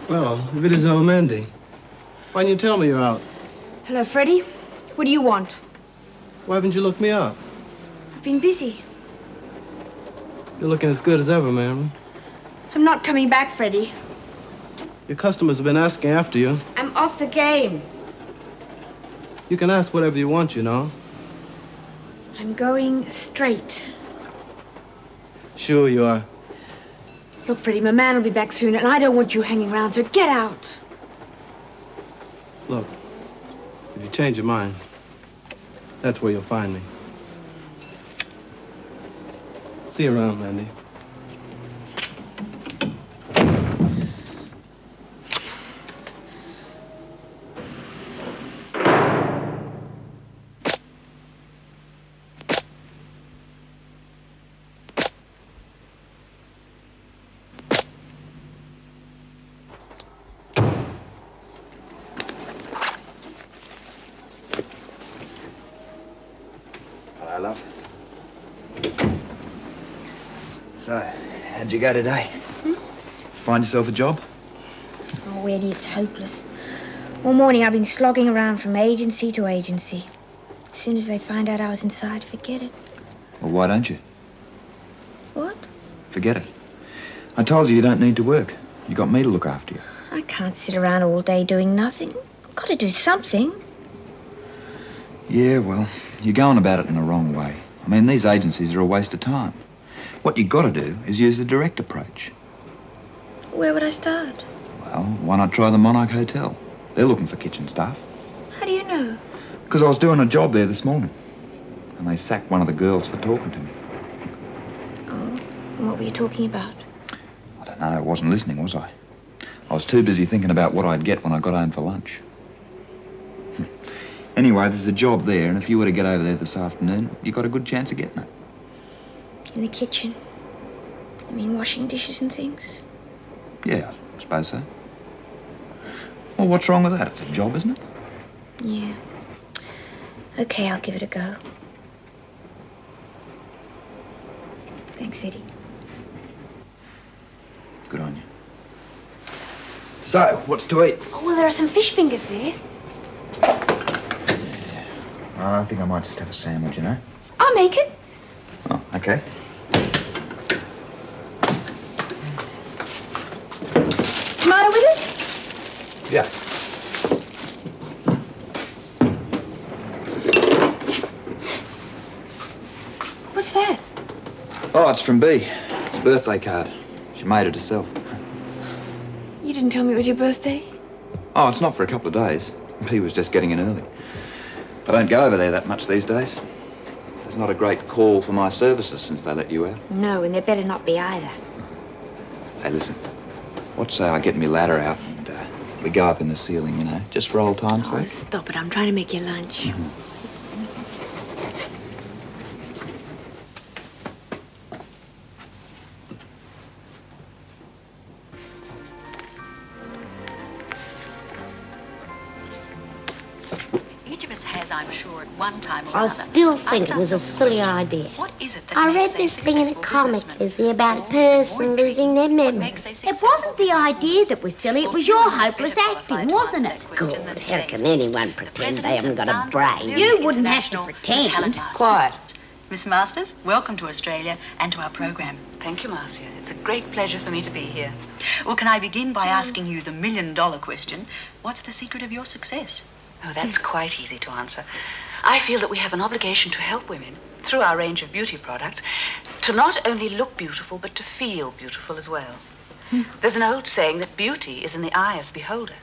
Well, if it is Mandy, why didn't you tell me you're out? Hello, Freddie. What do you want? Why haven't you looked me up? I've been busy. You're looking as good as ever, ma'am. I'm not coming back, Freddie. Your customers have been asking after you. I'm off the game. You can ask whatever you want, you know. I'm going straight. Sure you are. Look, Freddie, my man will be back soon, and I don't want you hanging around, so get out. Look, if you change your mind, that's where you'll find me. See you around, Mandy. How'd you go today? Find yourself a job? Oh, Eddie, it's hopeless. All morning I've been slogging around from agency to agency. As soon as they find out I was inside, forget it. Well, why don't you? What? Forget it. I told you you don't need to work. You got me to look after you. I can't sit around all day doing nothing. I've got to do something. Yeah, well, you're going about it in the wrong way. I mean, these agencies are a waste of time. What you got to do is use the direct approach. Where would I start? Well, why not try the Monarch Hotel? They're looking for kitchen staff. How do you know? Because I was doing a job there this morning, and they sacked one of the girls for talking to me. Oh, and what were you talking about? I don't know, I wasn't listening, was I? I was too busy thinking about what I'd get when I got home for lunch. Anyway, there's a job there, and if you were to get over there this afternoon, you got a good chance of getting it. In the kitchen? I mean, washing dishes and things? Yeah, I suppose so. Well, what's wrong with that? It's a job, isn't it? Yeah. Okay, I'll give it a go. Thanks, Eddie. Good on you. So, what's to eat? Oh, well, there are some fish fingers there. Yeah. I think I might just have a sandwich, you know? I'll make it. Oh, okay. Tomato with it? Yeah. What's that? Oh, it's from Bea. It's a birthday card. She made it herself. You didn't tell me it was your birthday? Oh, it's not for a couple of days. Bea was just getting in early. I don't go over there that much these days. There's not a great call for my services since they let you out. No, and there better not be either. Hey, listen. What say I get me ladder out and we go up in the ceiling, you know, just for old time's Oh, sake? stop it. I'm trying to make you lunch. Each of us has, I'm sure, at one time or I another. still think it was a silly idea. What is it that I makes read a this thing in a successful comic, businessman? Lizzie, about a person losing their memory. It wasn't the idea that was silly, it was your hopeless acting, wasn't it? Good, how can anyone pretend they haven't got a brain? You wouldn't have to pretend. Quiet. Miss Masters, welcome to Australia and to our program. Thank you, Marcia. It's a great pleasure for me to be here. Well, can I begin by asking you the million-dollar question? What's the secret of your success? Oh, that's quite easy to answer. I feel that we have an obligation to help women, through our range of beauty products, to not only look beautiful, but to feel beautiful as well. There's an old saying that beauty is in the eye of the beholder.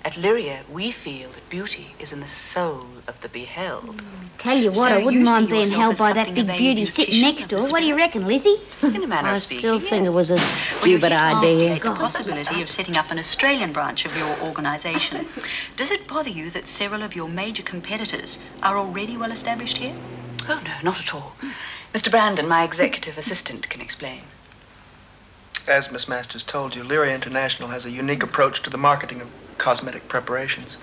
At Lyria, we feel that beauty is in the soul of the beheld. Tell you what, So I wouldn't you mind see being yourself held as by that something big of a beauty sitting beautician next of to the her. What do you reckon, Lizzie? In a manner I of speaking, still think yes. it was a Well, you stupid idea. investigate the possibility of setting up an Australian branch of your organisation. Does it bother you that several of your major competitors are already well established here? Oh, no, not at all. Mr. Brandon, my executive assistant, can explain. As Miss Masters told you, Lyria International has a unique approach to the marketing of cosmetic preparations.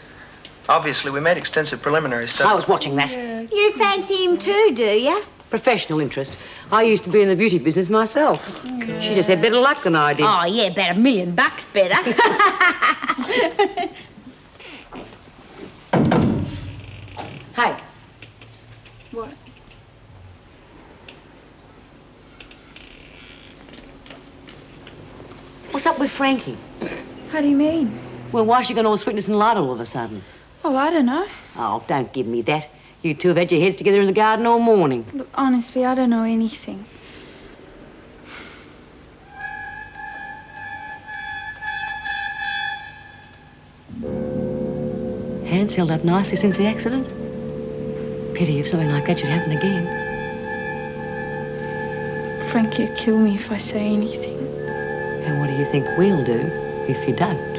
Obviously, we made extensive preliminary studies. I was watching that. You fancy him too, do you? Professional interest. I used to be in the beauty business myself. She just had better luck than I did. Oh, yeah, about $1 million better. Hey. What? What's up with Frankie? How do you mean? Well, why's she got all sweetness and light all of a sudden? Well, I don't know. Oh, don't give me that. You two have had your heads together in the garden all morning. Look, honestly, I don't know anything. Hands held up nicely since the accident. Pity if something like that should happen again. Frankie will kill me if I say anything. And what do you think we'll do if you don't?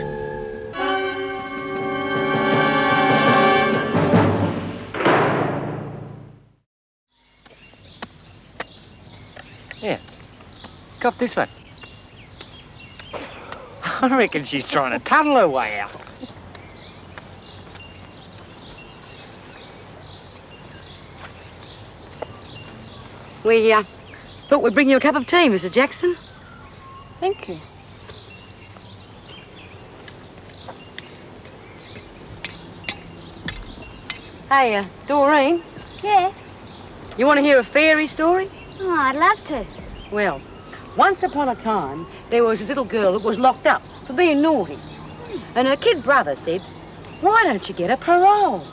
Yeah. Cop this one. I reckon she's trying to tunnel her way out. We thought we'd bring you a cup of tea, Mrs. Jackson. Thank you. Hey, Doreen. Yeah? You want to hear a fairy story? Oh, I'd love to. Well, once upon a time, there was this little girl that was locked up for being naughty. And her kid brother said, why don't you get a parole?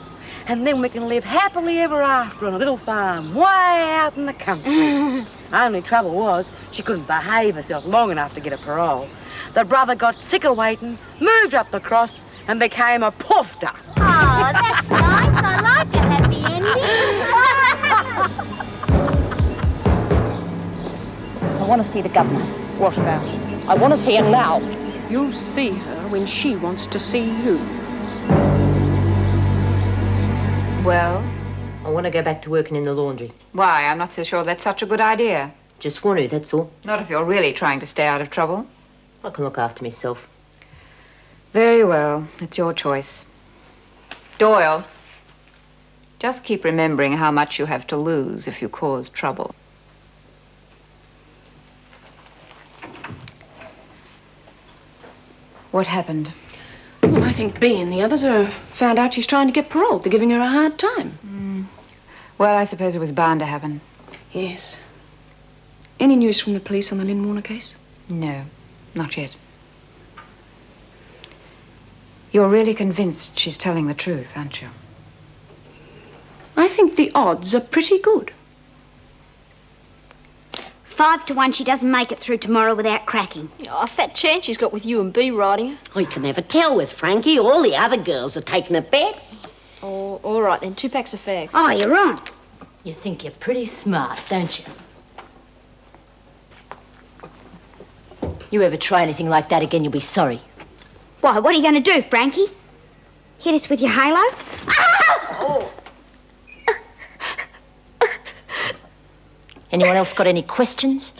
And then we can live happily ever after on a little farm way out in the country. Only trouble was, she couldn't behave herself long enough to get a parole. The brother got sick of waiting, moved up the cross, and became a poofter. Oh, that's nice. I like a happy ending. I want to see the governor. What about? I want to see her now. You'll see her when she wants to see you. Well? I want to go back to working in the laundry. Why? I'm not so sure that's such a good idea. Just want to, that's all. Not if you're really trying to stay out of trouble. I can look after myself. Very well. It's your choice. Doyle, just keep remembering how much you have to lose if you cause trouble. What happened? Well, I think Bea and the others found out she's trying to get paroled. They're giving her a hard time. Well, I suppose it was bound to happen. Yes. Any news from the police on the Lynn Warner case? No, not yet. You're really convinced she's telling the truth, aren't you? I think the odds are pretty good. 5 to 1 she doesn't make it through tomorrow without cracking. Oh, a fat chance she's got with you and Bea riding her. Oh, you can never tell with Frankie. All the other girls are taking a bet. Oh, all right then. 2 packs of fags. Oh, you're on. You think you're pretty smart, don't you? You ever try anything like that again, you'll be sorry. Why, what are you going to do, Frankie? Hit us with your halo? Oh. Anyone else got any questions?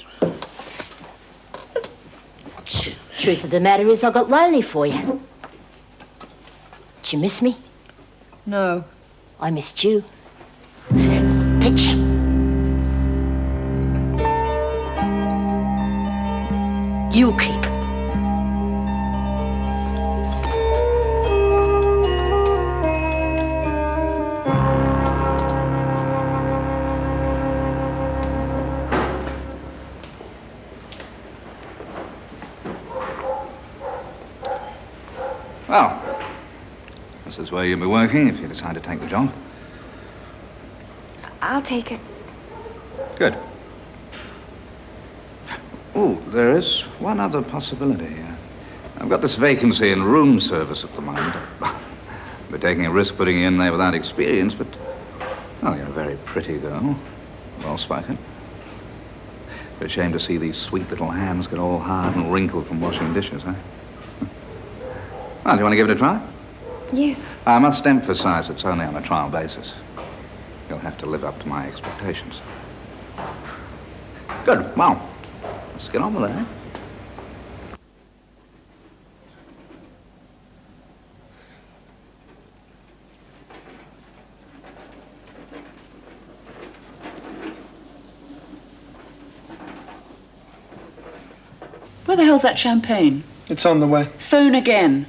Truth of the matter is, I got lonely for you. Did you miss me? No. I missed you. Bitch. You keep. Well, this is where you'll be working if you decide to take the job. I'll take it. Good. Oh, there is one other possibility. I've got this vacancy in room service at the moment. We're taking a risk putting you in there without experience, but, well, you're a very pretty girl. Well-spoken. It's a shame to see these sweet little hands get all hard and wrinkled from washing dishes, huh? Well, do you want to give it a try? Yes. I must emphasize it's only on a trial basis. You'll have to live up to my expectations. Good. Well, let's get on with it, eh? Where the hell's that champagne? It's on the way. Phone again.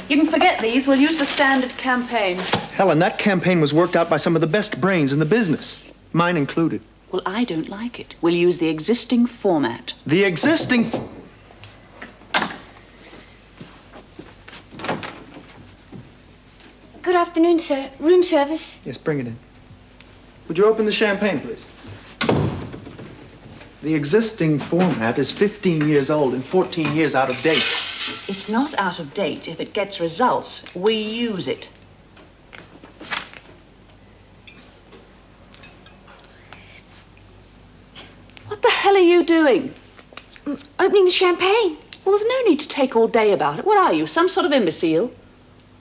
You can forget these. We'll use the standard campaign. Helen, that campaign was worked out by some of the best brains in the business, mine included. Well, I don't like it. We'll use the existing format. The existing... Good afternoon, sir. Room service. Yes, bring it in. Would you open the champagne, please? The existing format is 15 years old and 14 years out of date. It's not out of date. If it gets results, we use it. What the hell are you doing? Opening the champagne. Well, there's no need to take all day about it. What are you, some sort of imbecile?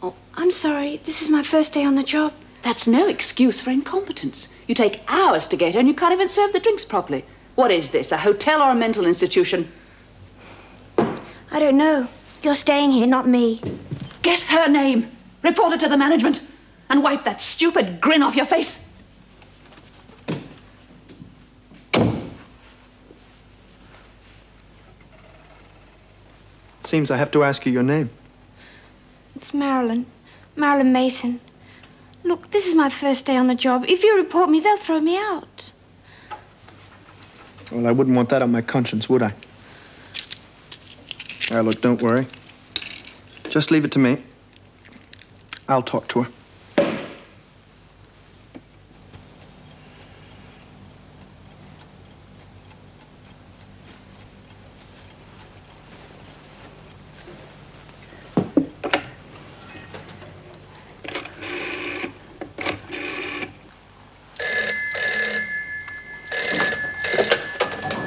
Oh, I'm sorry. This is my first day on the job. That's no excuse for incompetence. You take hours to get here and you can't even serve the drinks properly. What is this, a hotel or a mental institution? I don't know. You're staying here, not me. Get her name, report it to the management, and wipe that stupid grin off your face. It seems I have to ask you your name. It's Marilyn. Marilyn Mason. Look, this is my first day on the job. If you report me, they'll throw me out. Well, I wouldn't want that on my conscience, would I? Now, look, don't worry. Just leave it to me. I'll talk to her.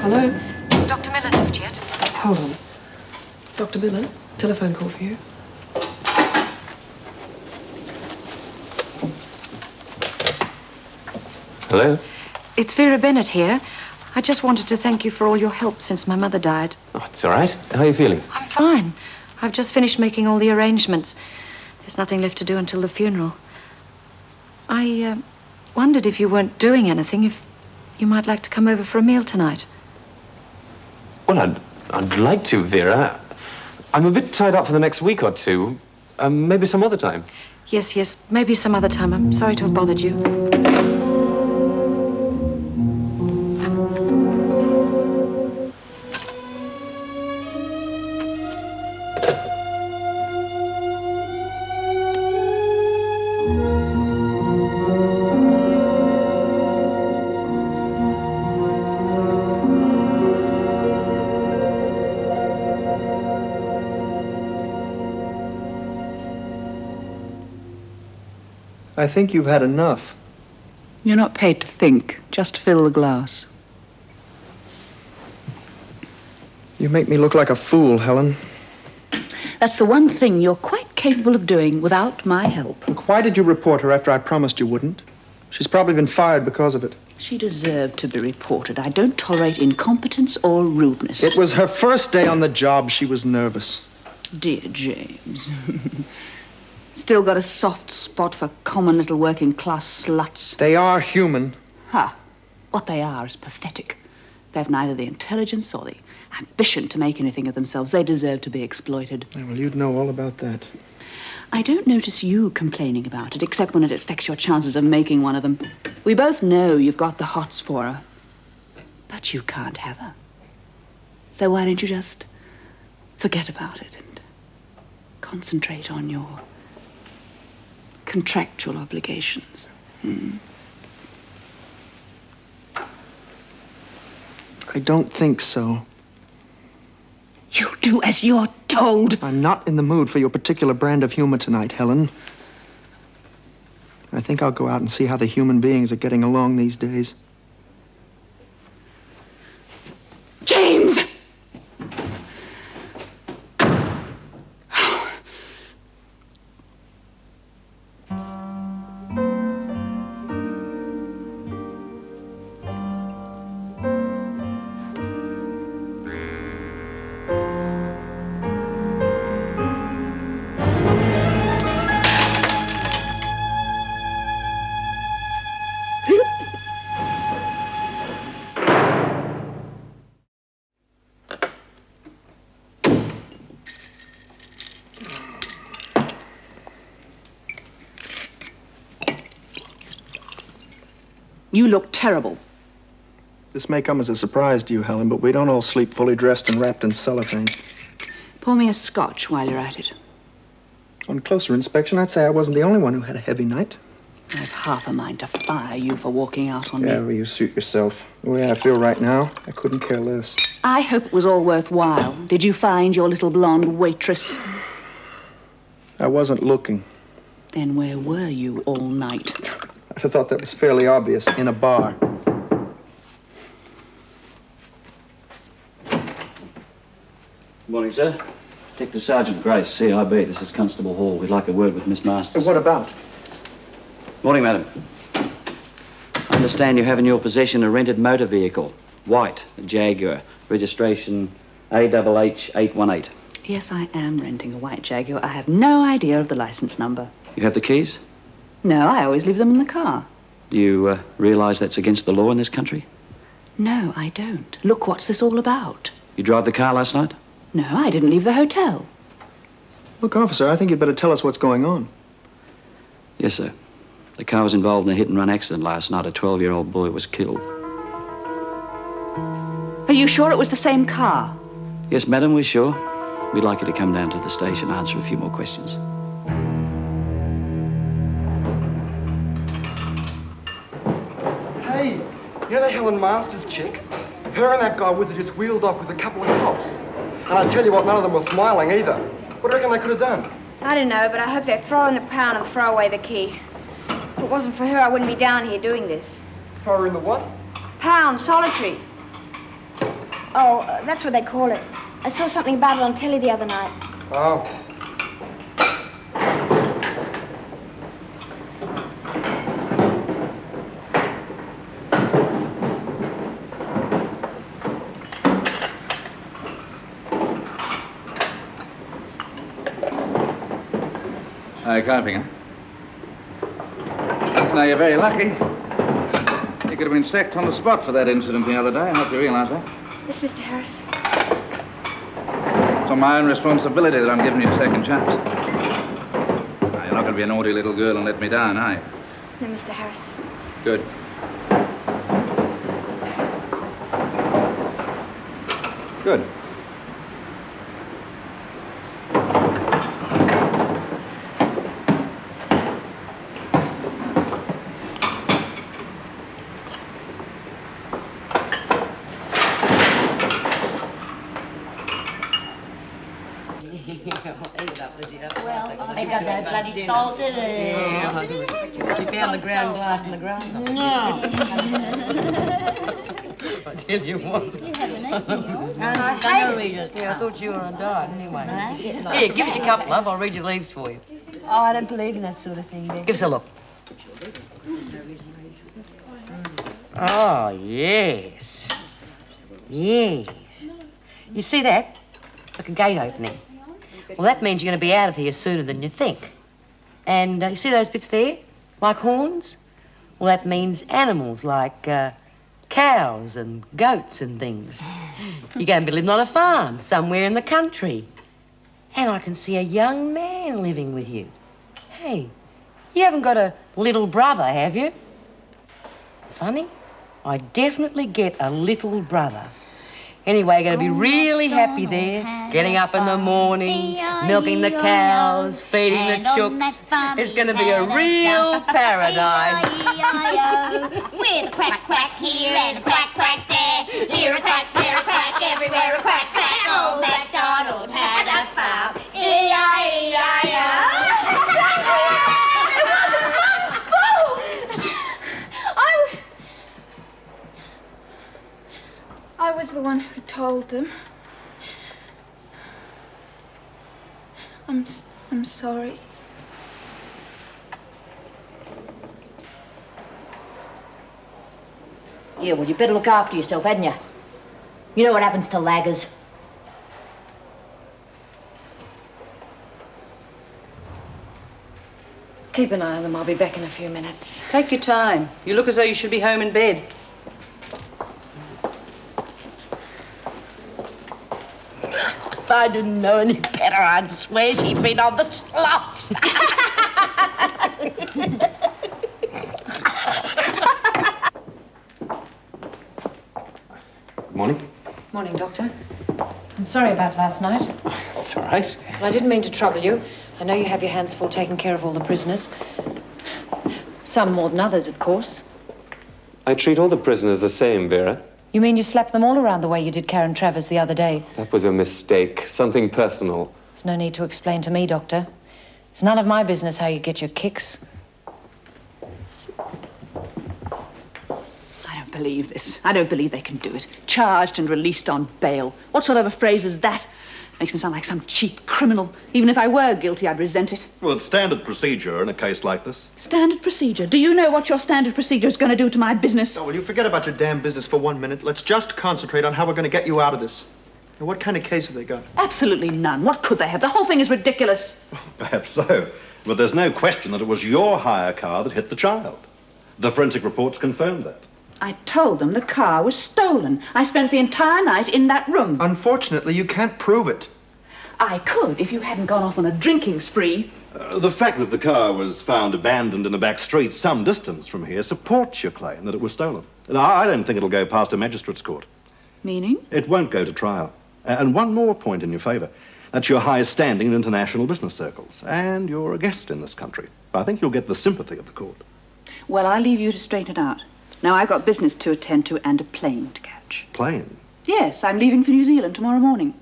Hello? Has Dr. Miller left yet? Hold on. Dr. Miller, telephone call for you. Hello? It's Vera Bennett here. I just wanted to thank you for all your help since my mother died. Oh, it's all right. How are you feeling? I'm fine. I've just finished making all the arrangements. There's nothing left to do until the funeral. I wondered if you weren't doing anything, if you might like to come over for a meal tonight. Well, I'd like to, Vera. I'm a bit tied up for the next week or two. Maybe some other time. Yes, maybe some other time. I'm sorry to have bothered you. I think you've had enough. You're not paid to think. Just fill the glass. You make me look like a fool, Helen. That's the one thing you're quite capable of doing without my help. Look, why did you report her after I promised you wouldn't? She's probably been fired because of it. She deserved to be reported. I don't tolerate incompetence or rudeness. It was her first day on the job. She was nervous. Dear James. Still got a soft spot for common little working-class sluts. They are human. Ha! What they are is pathetic. They have neither the intelligence or the ambition to make anything of themselves. They deserve to be exploited. Yeah, well, you'd know all about that. I don't notice you complaining about it, except when it affects your chances of making one of them. We both know you've got the hots for her. But you can't have her. So why don't you just forget about it and concentrate on your contractual obligations? I don't think so. You do as you're told. I'm not in the mood for your particular brand of humor tonight, Helen. I think I'll go out and see how the human beings are getting along these days. James! You look terrible. This may come as a surprise to you, Helen, but we don't all sleep fully dressed and wrapped in cellophane. Pour me a scotch while you're at it. On closer inspection, I'd say I wasn't the only one who had a heavy night. I've half a mind to fire you for walking out on me. Yeah, well, you suit yourself. The way I feel right now, I couldn't care less. I hope it was all worthwhile. Did you find your little blonde waitress? I wasn't looking. Then where were you all night? I thought that was fairly obvious. In a bar. Morning, sir. Detective Sergeant Grace, CIB. This is Constable Hall. We'd like a word with Miss Masters. What about? Morning, madam. I understand you have in your possession a rented motor vehicle. White, a Jaguar. Registration AHH818. Yes, I am renting a white Jaguar. I have no idea of the license number. You have the keys? No, I always leave them in the car. Do you realize that's against the law in this country? No, I don't. Look, what's this all about? You drove the car last night? No, I didn't leave the hotel. Look, officer, I think you'd better tell us what's going on. Yes, sir. The car was involved in a hit-and-run accident last night. A 12-year-old boy was killed. Are you sure it was the same car? Yes, madam, we're sure. We'd like you to come down to the station and answer a few more questions. Hey, you know that Helen Masters chick? Her and that guy with her just wheeled off with a couple of cops. And I tell you what, none of them were smiling either. What do you reckon they could have done? I don't know, but I hope they throw in the pound and throw away the key. If it wasn't for her, I wouldn't be down here doing this. Throw her in the what? Pound, solitary. Oh, that's what they call it. I saw something about it on telly the other night. Oh. Coping, huh? Now, you're very lucky. You could have been sacked on the spot for that incident the other day. I hope you realize that. Yes, Mr. Harris. It's on my own responsibility that I'm giving you a second chance. Now, you're not going to be a naughty little girl and let me down, are you? No, Mr. Harris. Good. Good. Well, they got that bloody salt in it. Yeah. You found the ground glass in the grass. No. I tell you what. Yeah, I thought you were on diet anyway. Here, give us your cup, love. I'll read your leaves for you. Oh, I don't believe in that sort of thing, dear. Give us a look. Oh, yes. Yes. You see that? Like a gate opening. Well, that means you're going to be out of here sooner than you think. And you see those bits there? Like horns? Well, that means animals like cows and goats and things. You're going to be living on a farm somewhere in the country. And I can see a young man living with you. Hey, you haven't got a little brother, have you? Funny, I definitely get a little brother. Anyway, you're going to be really happy there, getting up in the morning, milking the cows, feeding the chooks. It's going to be a real paradise. With a quack, quack here and a quack, quack there. Here a quack, there a quack, everywhere a quack, quack. Old MacDonald had a farm. E-I-E-I-O. It wasn't Mum's fault! I was the one who told them. I'm sorry. Yeah, well, you better look after yourself, hadn't you? You know what happens to laggers. Keep an eye on them. I'll be back in a few minutes. Take your time. You look as though you should be home in bed. If I didn't know any better, I'd swear she'd been on the slops. Morning. Morning, Doctor. I'm sorry about last night. It's all right. Well, I didn't mean to trouble you. I know you have your hands full taking care of all the prisoners. Some more than others, of course. I treat all the prisoners the same, Vera. You mean you slapped them all around the way you did Karen Travers the other day? That was a mistake. Something personal. There's no need to explain to me, Doctor. It's none of my business how you get your kicks. I don't believe this. I don't believe they can do it. Charged and released on bail. What sort of a phrase is that? Makes me sound like some cheap criminal. Even if I were guilty, I'd resent it. Well, it's standard procedure in a case like this. Standard procedure? Do you know what your standard procedure is going to do to my business? Oh, will you forget about your damn business for 1 minute? Let's just concentrate on how we're going to get you out of this. Now, what kind of case have they got? Absolutely none. What could they have? The whole thing is ridiculous. Perhaps so. But there's no question that it was your hire car that hit the child. The forensic reports confirmed that. I told them the car was stolen. I spent the entire night in that room. Unfortunately, you can't prove it. I could if you hadn't gone off on a drinking spree. The fact that the car was found abandoned in a back street some distance from here supports your claim that it was stolen. Now, I don't think it'll go past a magistrate's court. Meaning? It won't go to trial. And one more point in your favour. That's your highest standing in international business circles. And you're a guest in this country. I think you'll get the sympathy of the court. Well, I'll leave you to straighten it out. Now, I've got business to attend to and a plane to catch. Plane? Yes, I'm leaving for New Zealand tomorrow morning.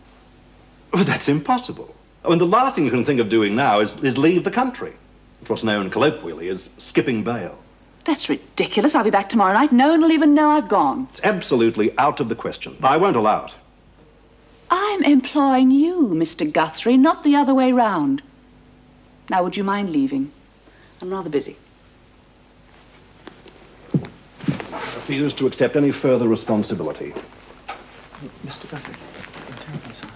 Well, that's impossible. I mean, the last thing you can think of doing now is leave the country. It's what's known colloquially as skipping bail. That's ridiculous. I'll be back tomorrow night. No one will even know I've gone. It's absolutely out of the question. I won't allow it. I'm employing you, Mr. Guthrie, not the other way round. Now, would you mind leaving? I'm rather busy. I refuse to accept any further responsibility. Mr. Guthrie, I'm terribly sorry.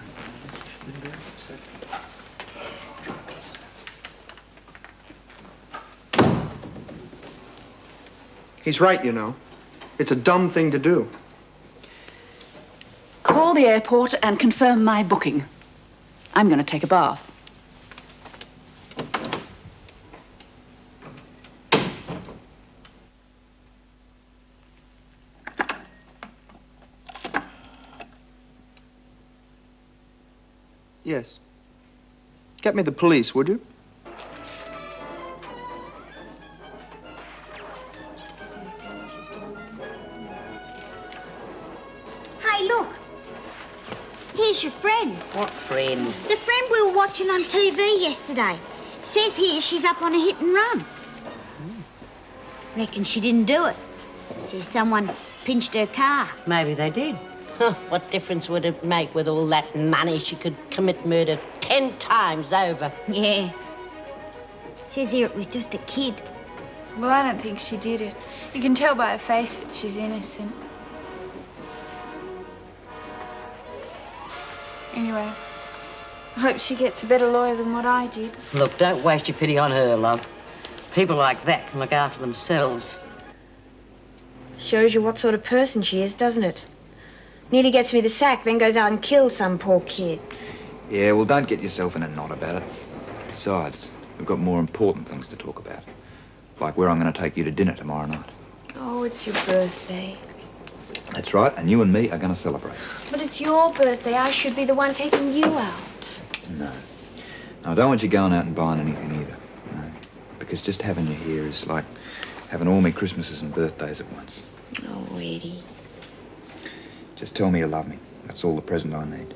He's right, you know. It's a dumb thing to do. Call the airport and confirm my booking. I'm going to take a bath. Yes. Get me the police, would you? Hey, look. Here's your friend. What friend? The friend we were watching on TV yesterday. Says here she's up on a hit and run. Reckon she didn't do it. Says someone pinched her car. Maybe they did. Huh, what difference would it make with all that money? She could commit murder 10 times over. Yeah. Says here it was just a kid. Well, I don't think she did it. You can tell by her face that she's innocent. Anyway, I hope she gets a better lawyer than what I did. Look, don't waste your pity on her, love. People like that can look after themselves. Shows you what sort of person she is, doesn't it? Nearly gets me the sack, then goes out and kills some poor kid. Yeah, well, don't get yourself in a knot about it. Besides, we've got more important things to talk about. Like where I'm going to take you to dinner tomorrow night. Oh, it's your birthday. That's right, and you and me are going to celebrate. But it's your birthday. I should be the one taking you out. No. I don't want you going out and buying anything either. No. Because just having you here is like having all my Christmases and birthdays at once. Oh, Eddie. Just tell me you love me. That's all the present I need.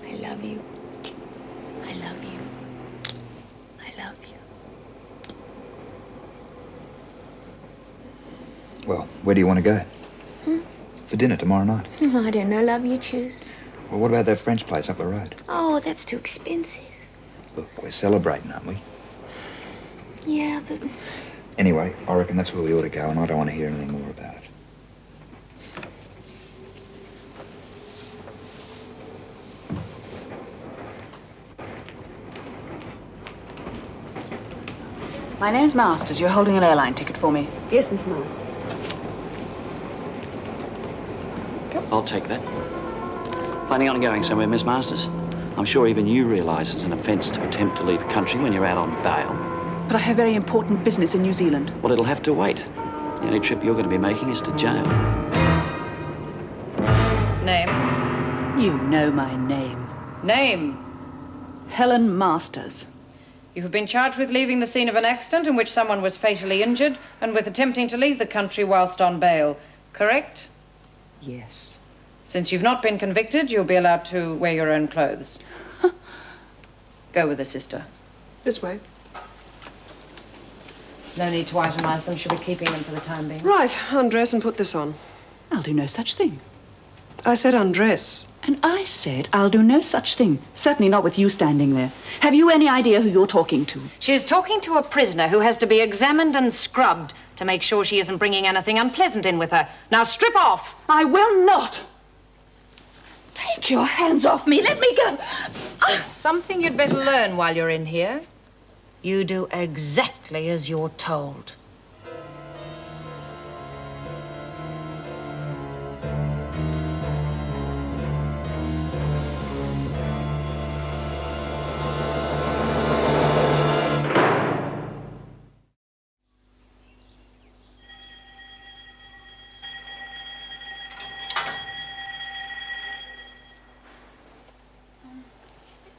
I love you. I love you. I love you. Well, where do you want to go? For dinner tomorrow night? Oh, I don't know, love. You choose. Well, what about that French place up the road? Oh, that's too expensive. Look, we're celebrating, aren't we? Yeah, but... Anyway, I reckon that's where we ought to go, and I don't want to hear anything more about it. My name's Masters. You're holding an airline ticket for me. Yes, Miss Masters. I'll take that. Planning on going somewhere, Miss Masters? I'm sure even you realise it's an offence to attempt to leave country when you're out on bail. But I have very important business in New Zealand. Well, it'll have to wait. The only trip you're going to be making is to jail. Name? You know my name. Name? Helen Masters. You have been charged with leaving the scene of an accident in which someone was fatally injured and with attempting to leave the country whilst on bail. Correct? Yes. Since you've not been convicted, you'll be allowed to wear your own clothes. Go with the sister. This way. No need to itemize them. She'll be keeping them for the time being. Right, undress and put this on. I'll do no such thing. I said undress. And I said I'll do no such thing. Certainly not with you standing there. Have you any idea who you're talking to? She's talking to a prisoner who has to be examined and scrubbed to make sure she isn't bringing anything unpleasant in with her. Now strip off! I will not! Take your hands off me. Let me go. There's something you'd better learn while you're in here. You do exactly as you're told.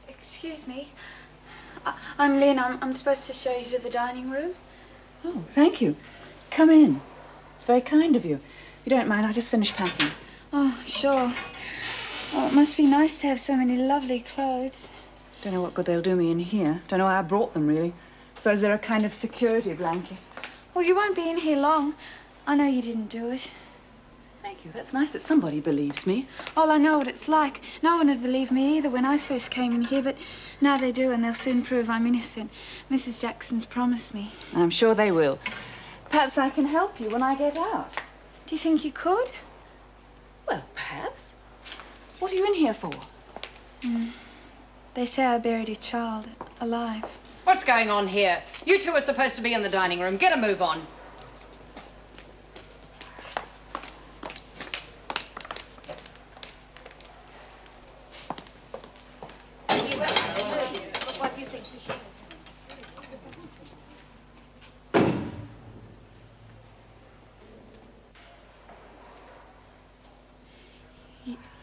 Excuse me. I'm Lynn. I'm supposed to show you to the dining room. Oh, thank you. Come in. It's very kind of you. If you don't mind, I'll just finish packing. Oh, sure. Oh, it must be nice to have so many lovely clothes. Don't know what good they'll do me in here. Don't know why I brought them, really. Suppose they're a kind of security blanket. Well, you won't be in here long. I know you didn't do it. Thank you. That's nice that somebody believes me. Oh, I know what it's like. No one would believe me either when I first came in here, but now they do, and they'll soon prove I'm innocent. Mrs. Jackson's promised me. I'm sure they will. Perhaps I can help you when I get out. Do you think you could? Well, perhaps. What are you in here for? They say I buried a child alive. What's going on here? You two are supposed to be in the dining room. Get a move on. What do you think?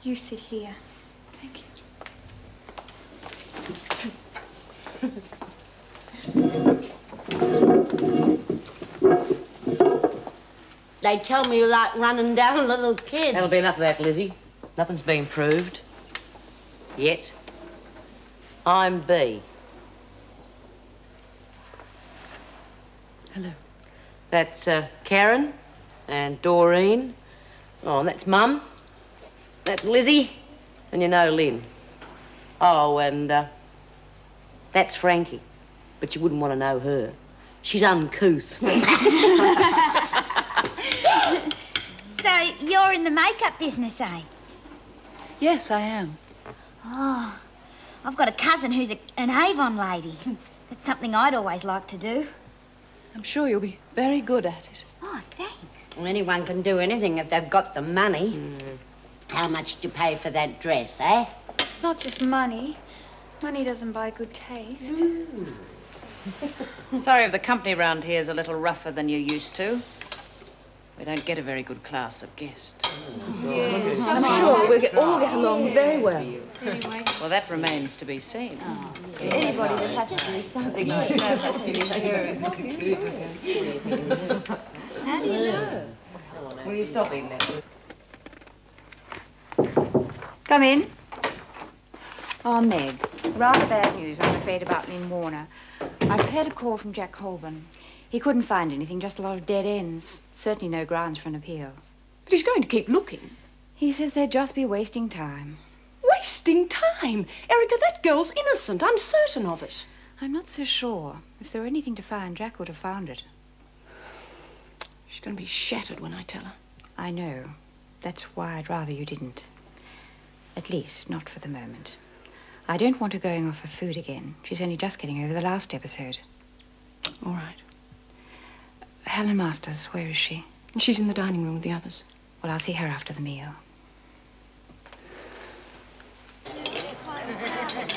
You sit here. Thank you. They tell me you like running down little kids. That'll be enough of that, Lizzie. Nothing's been proved. Yet. I'm B. Hello. That's Karen and Doreen. Oh, and that's Mum. That's Lizzie. And you know Lynn. Oh, and that's Frankie. But you wouldn't want to know her. She's uncouth. So you're in the makeup business, eh? Yes, I am. Oh, I've got a cousin who's an Avon lady. That's something I'd always like to do. I'm sure you'll be very good at it. Oh, thanks. Well, anyone can do anything if they've got the money. How much did you pay for that dress, eh? It's not just money. Money doesn't buy good taste. Sorry if the company round here is a little rougher than you're used to. We don't get a very good class of guests. I'm sure we'll all get along very well. Anyway. Well, that remains to be seen. Anybody that has to do something. How do you know? Will you stop eating that? Come in. Oh, Meg. Rather bad news, I'm afraid, about Lynn Warner. I've heard a call from Jack Colburn. He couldn't find anything, just a lot of dead ends. Certainly no grounds for an appeal. But he's going to keep looking. He says they'd just be wasting time. Wasting time? Erica, that girl's innocent. I'm certain of it. I'm not so sure. If there were anything to find, Jack would have found it. She's going to be shattered when I tell her. I know. That's why I'd rather you didn't. At least, not for the moment. I don't want her going off her food again. She's only just getting over the last episode. All right. Helen Masters, where is she? She's in the dining room with the others. Well, I'll see her after the meal.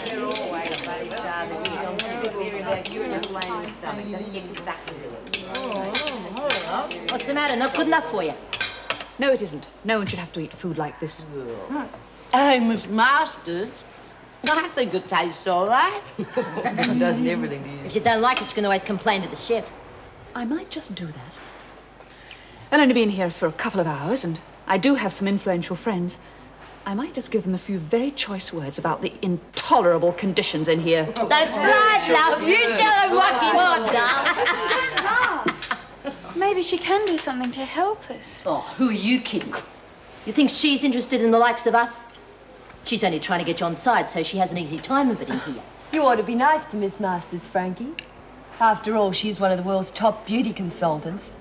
You're always bloody starving. You're in a flame stomach. That's exactly it. What's the matter? Not good enough for you? No, it isn't. No one should have to eat food like this. Hey, Miss Masters. I think it tastes all right. It doesn't everything to you. If you don't like it, you can always complain to the chef. I might just do that. I've only been here for a couple of hours, and I do have some influential friends. I might just give them a few very choice words about the intolerable conditions in here. That's right, love. You tell them what you want, darling. Maybe she can do something to help us. Oh, who are you kidding? You think she's interested in the likes of us? She's only trying to get you on side so she has an easy time of it in here. You ought to be nice to Miss Masters, Frankie. After all, she's one of the world's top beauty consultants.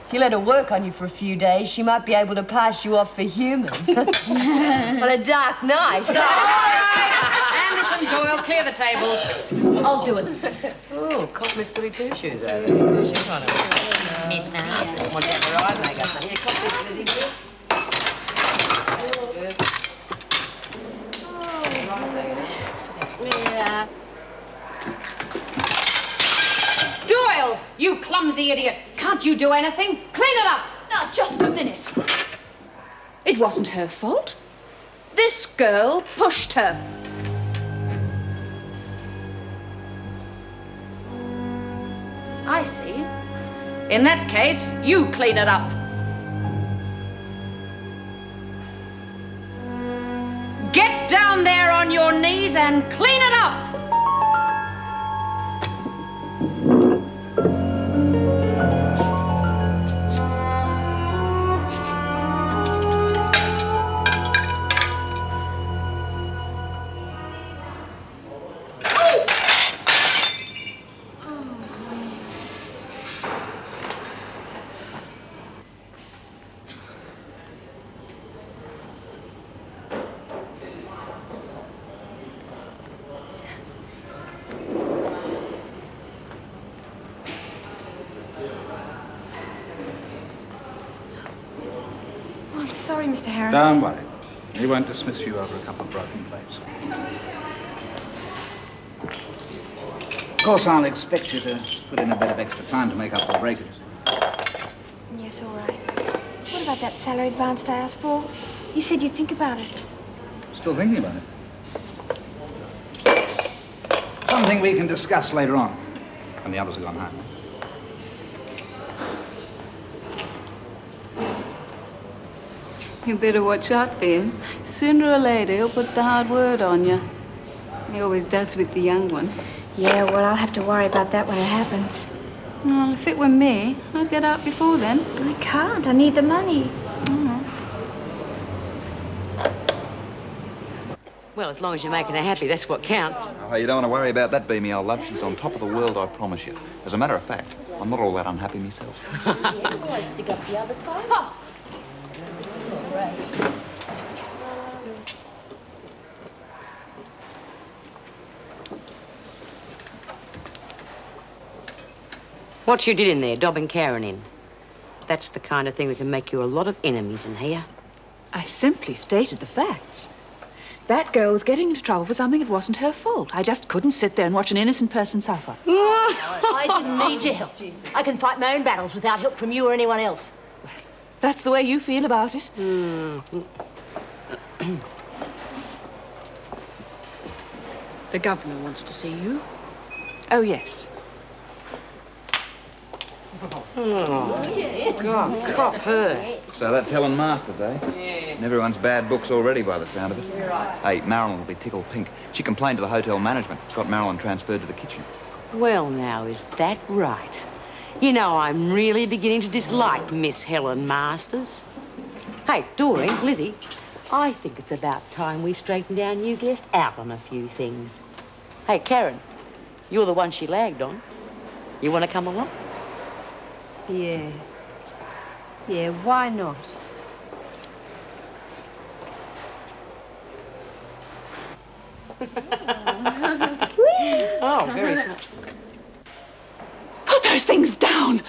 If you let her work on you for a few days, she might be able to pass you off for human. On a dark night. All right. Anderson, Doyle, clear the tables. I'll do it. Oh, cop Miss Goody Two-Shoes over there. She kind of... Miss Masters. Want to have her eye makeup. Here, cop this, Lizzie, dear. Doyle, you clumsy idiot. Can't you do anything? Clean it up. Now, just a minute. It wasn't her fault. This girl pushed her. I see. In that case, you clean it up. Get down there on your knees and clean it up. I'm sorry, Mr. Harris. Don't worry. He won't dismiss you over a couple of broken plates. Of course, I'll expect you to put in a bit of extra time to make up for breakages. Yes, all right. What about that salary advance I asked for? You said you'd think about it. Still thinking about it? Something we can discuss later on, when the others have gone home. You better watch out for him. Sooner or later, he'll put the hard word on you. He always does with the young ones. Yeah, well, I'll have to worry about that when it happens. Well, if it were me, I'd get out before then. I can't. I need the money. Well, as long as you're making her happy, that's what counts. Oh, you don't want to worry about that, Beamy, old love. She's on top of the world, I promise you. As a matter of fact, I'm not all that unhappy myself. Yeah, well, I stick up the other times. Oh. What you did in there, dobbing Karen in, that's the kind of thing that can make you a lot of enemies in here. I simply stated the facts. That girl was getting into trouble for something that wasn't her fault. I just couldn't sit there and watch an innocent person suffer. I didn't need your help. I can fight my own battles without help from you or anyone else. That's the way you feel about it? The governor wants to see you. Oh, yes. God, cop her. So that's Helen Masters, eh? Yeah. And everyone's bad books already by the sound of it. You're right. Hey, Marilyn will be tickled pink. She complained to the hotel management. Got Marilyn transferred to the kitchen. Well, now, is that right? You know, I'm really beginning to dislike Miss Helen Masters. Hey, Doreen, Lizzie, I think it's about time we straightened our new guest out on a few things. Hey, Karen, you're the one she lagged on. You want to come along? Yeah. Yeah, why not? Oh, very smart. Put those things down!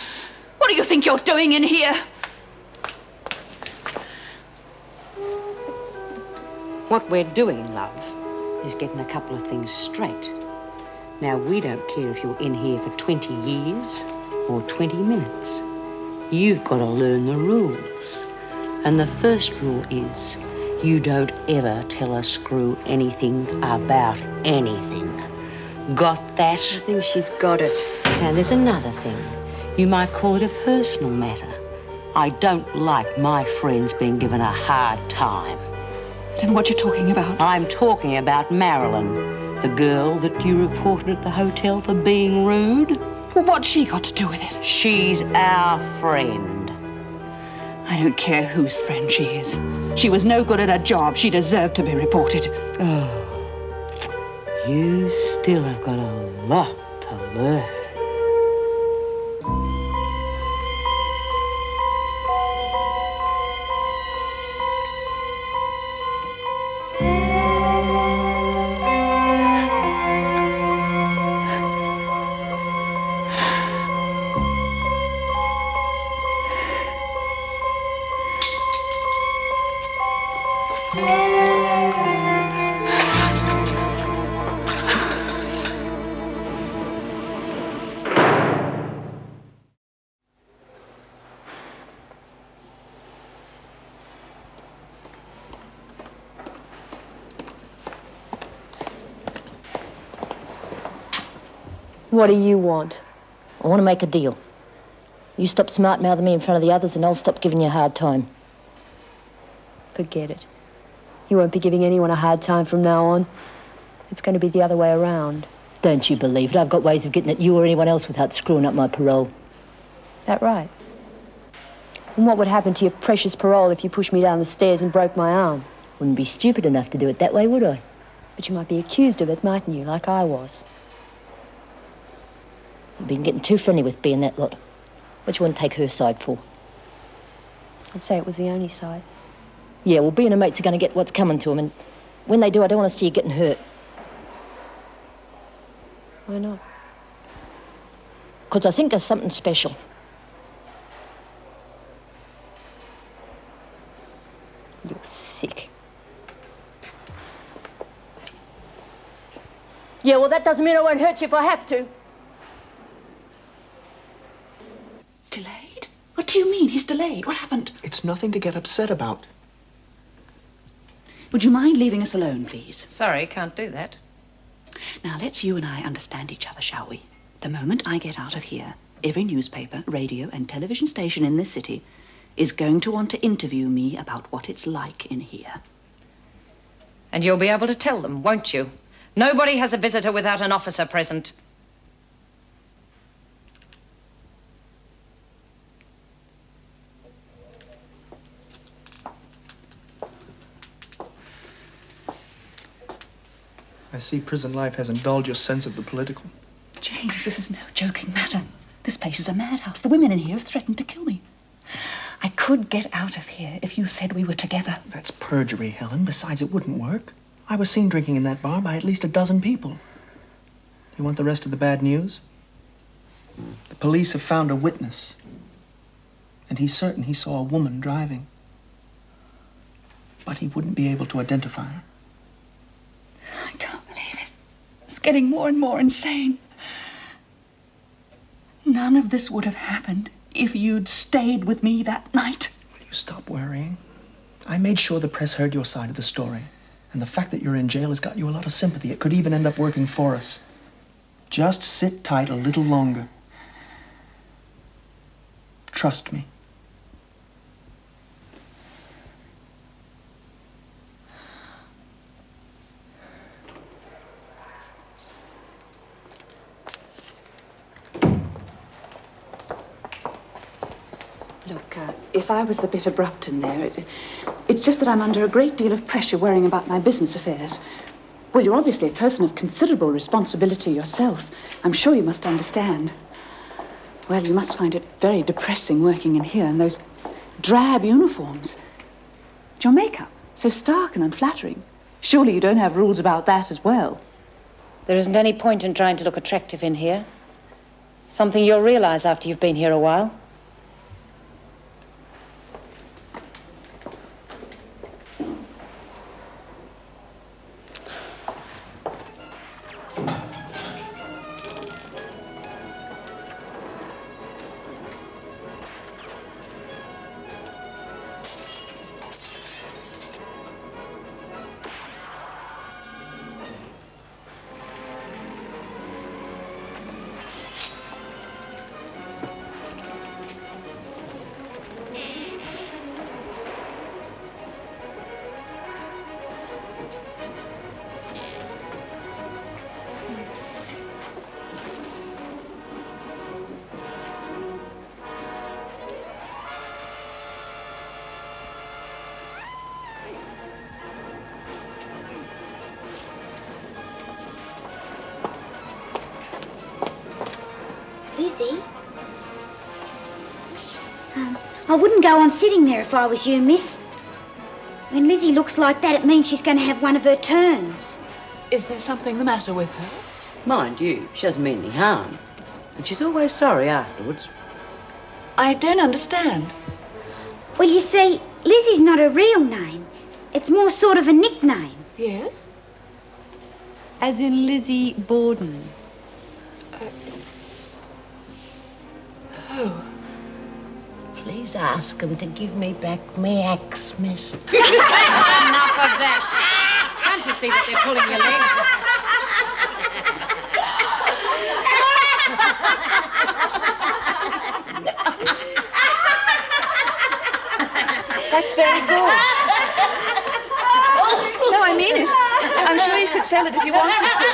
What do you think you're doing in here? What we're doing, love, is getting a couple of things straight. Now, we don't care if you're in here for 20 years or 20 minutes. You've got to learn the rules. And the first rule is you don't ever tell a screw anything about anything. Got that? I think she's got it. And there's another thing. You might call it a personal matter. I don't like my friends being given a hard time. Then what you talking about? I'm talking about Marilyn, the girl that you reported at the hotel for being rude. Well, what's she got to do with it? She's our friend. I don't care whose friend she is. She was no good at her job. She deserved to be reported. Oh, you still have got a lot to learn. What do you want? I want to make a deal. You stop smart-mouthing me in front of the others and I'll stop giving you a hard time. Forget it. You won't be giving anyone a hard time from now on. It's going to be the other way around. Don't you believe it? I've got ways of getting at you or anyone else without screwing up my parole. That right? And what would happen to your precious parole if you pushed me down the stairs and broke my arm? Wouldn't be stupid enough to do it that way, would I? But you might be accused of it, mightn't you, like I was? You've been getting too friendly with being that lot. What do you want to take her side for? I'd say it was the only side. Yeah, well, being a mate's are going to get what's coming to them, and when they do, I don't want to see you getting hurt. Why not? Because I think there's something special. You're sick. Yeah, well, that doesn't mean I won't hurt you if I have to. Delayed? What do you mean he's delayed? What happened? It's nothing to get upset about. Would you mind leaving us alone, please? Sorry, can't do that. Now, let's you and I understand each other, shall we? The moment I get out of here, every newspaper, radio, and television station in this city is going to want to interview me about what it's like in here. And you'll be able to tell them, won't you? Nobody has a visitor without an officer present. I see prison life hasn't dulled your sense of the political. James, this is no joking matter. This place is a madhouse. The women in here have threatened to kill me. I could get out of here if you said we were together. That's perjury, Helen. Besides, it wouldn't work. I was seen drinking in that bar by at least a dozen people. You want the rest of the bad news? The police have found a witness. And he's certain he saw a woman driving. But he wouldn't be able to identify her. I can't believe it. It's getting more and more insane. None of this would have happened if you'd stayed with me that night. Will you stop worrying? I made sure the press heard your side of the story. And the fact that you're in jail has got you a lot of sympathy. It could even end up working for us. Just sit tight a little longer. Trust me. Look, if I was a bit abrupt in there, it's just that I'm under a great deal of pressure worrying about my business affairs. Well, you're obviously a person of considerable responsibility yourself. I'm sure you must understand. Well, you must find it very depressing working in here in those drab uniforms. Your makeup, so stark and unflattering. Surely you don't have rules about that as well. There isn't any point in trying to look attractive in here. Something you'll realize after you've been here a while. Lizzie. I wouldn't go on sitting there if I was you, miss. When Lizzie looks like that, it means she's going to have one of her turns. Is there something the matter with her? Mind you, she doesn't mean any harm. And she's always sorry afterwards. I don't understand. Well, you see, Lizzie's not a real name. It's more sort of a nickname. Yes? As in Lizzie Borden. Oh. Please ask him to give me back my axe, miss. Enough of that. Can't you see that they're pulling your leg? That's very good. No, I mean it. I'm sure you could sell it if you wanted to.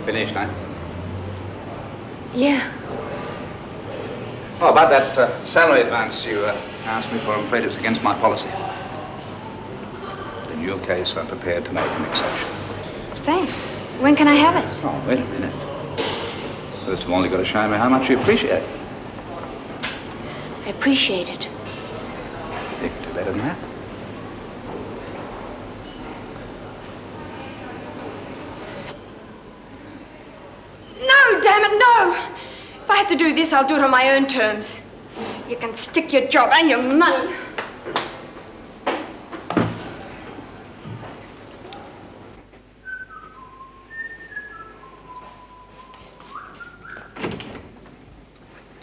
Finished, eh? Yeah. Oh, about that salary advance you asked me for, I'm afraid it's against my policy. But in your case, I'm prepared to make an exception. Thanks. When can I have it? Oh, wait a minute. First of all, you've got to show me how much you appreciate it. I appreciate it. You can do better than that. No, damn it, no! If I have to do this, I'll do it on my own terms. You can stick your job and your money.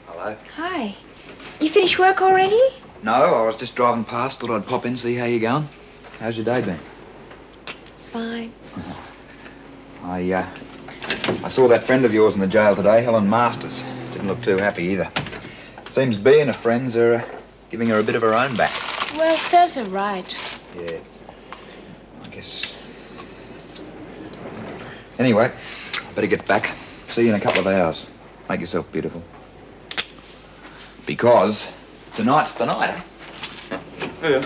Hello. Hi. You finished work already? No, I was just driving past. Thought I'd pop in, see how you're going. How's your day been? Fine. I saw that friend of yours in the jail today, Helen Masters. Didn't look too happy either. Seems being her friends are giving her a bit of her own back. Well, serves her right. Yeah, I guess. Anyway, I better get back. See you in a couple of hours. Make yourself beautiful. Because tonight's the night, eh? Yeah.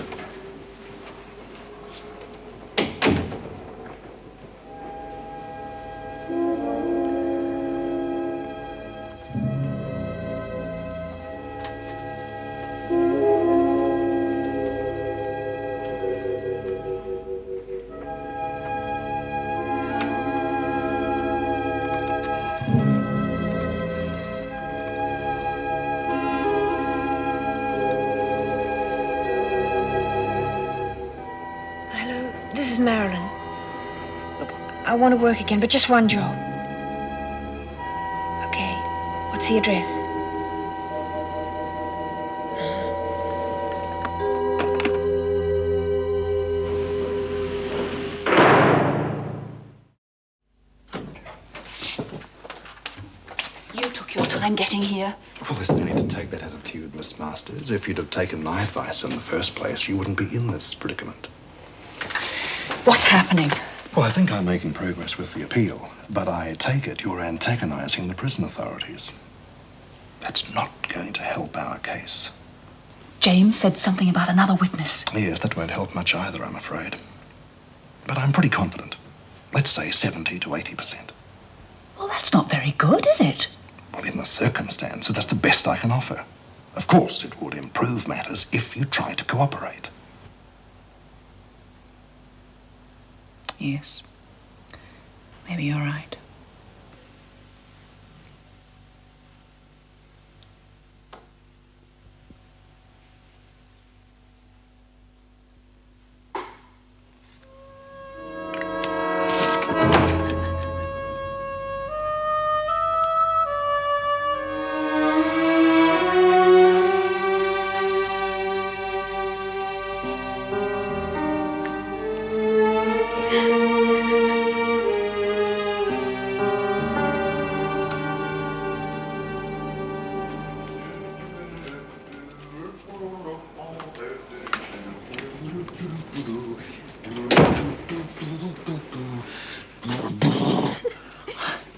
This is Marilyn. Look, I want to work again, but just one job. Okay, what's the address? You took your time getting here. Well, there's no need to take that attitude, Miss Masters. If you'd have taken my advice in the first place, you wouldn't be in this predicament. What's happening? Well, I think I'm making progress with the appeal, but I take it you're antagonizing the prison authorities. That's not going to help our case. James said something about another witness. Yes, that won't help much either, I'm afraid. But I'm pretty confident. Let's say 70 to 80%. Well, that's not very good, is it? Well, in the circumstance, that's the best I can offer. Of course, it would improve matters if you tried to cooperate. Yes. Maybe you're right.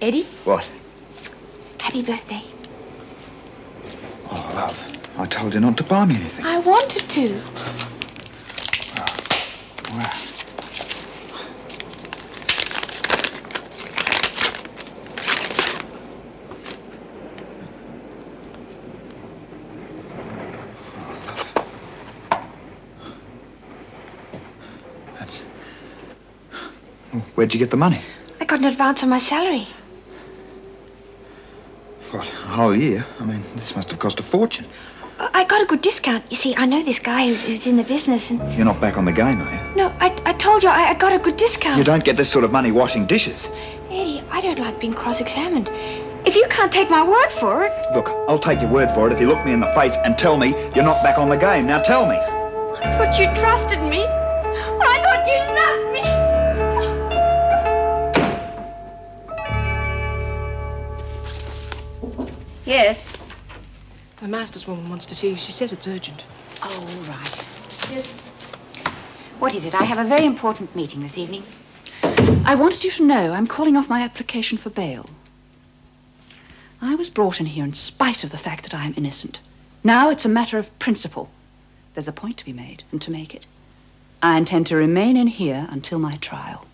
Eddie, What? happy birthday. Oh, love, I told you not to buy me anything. I wanted to. Wow. Where'd you get the money? I got an advance on my salary. What, a whole year? I mean, this must have cost a fortune. I got a good discount. You see, I know this guy who's in the business, and... You're not back on the game, are you? No, I told you I got a good discount. You don't get this sort of money washing dishes. Eddie, I don't like being cross-examined. If you can't take my word for it... Look, I'll take your word for it if you look me in the face and tell me you're not back on the game. Now tell me. I thought you trusted me. I thought you loved me. Yes? The master's woman wants to see you. She says it's urgent. Oh, right. Yes. What is it? I have a very important meeting this evening. I wanted you to know I'm calling off my application for bail. I was brought in here in spite of the fact that I am innocent. Now it's a matter of principle. There's a point to be made, and to make it, I intend to remain in here until my trial.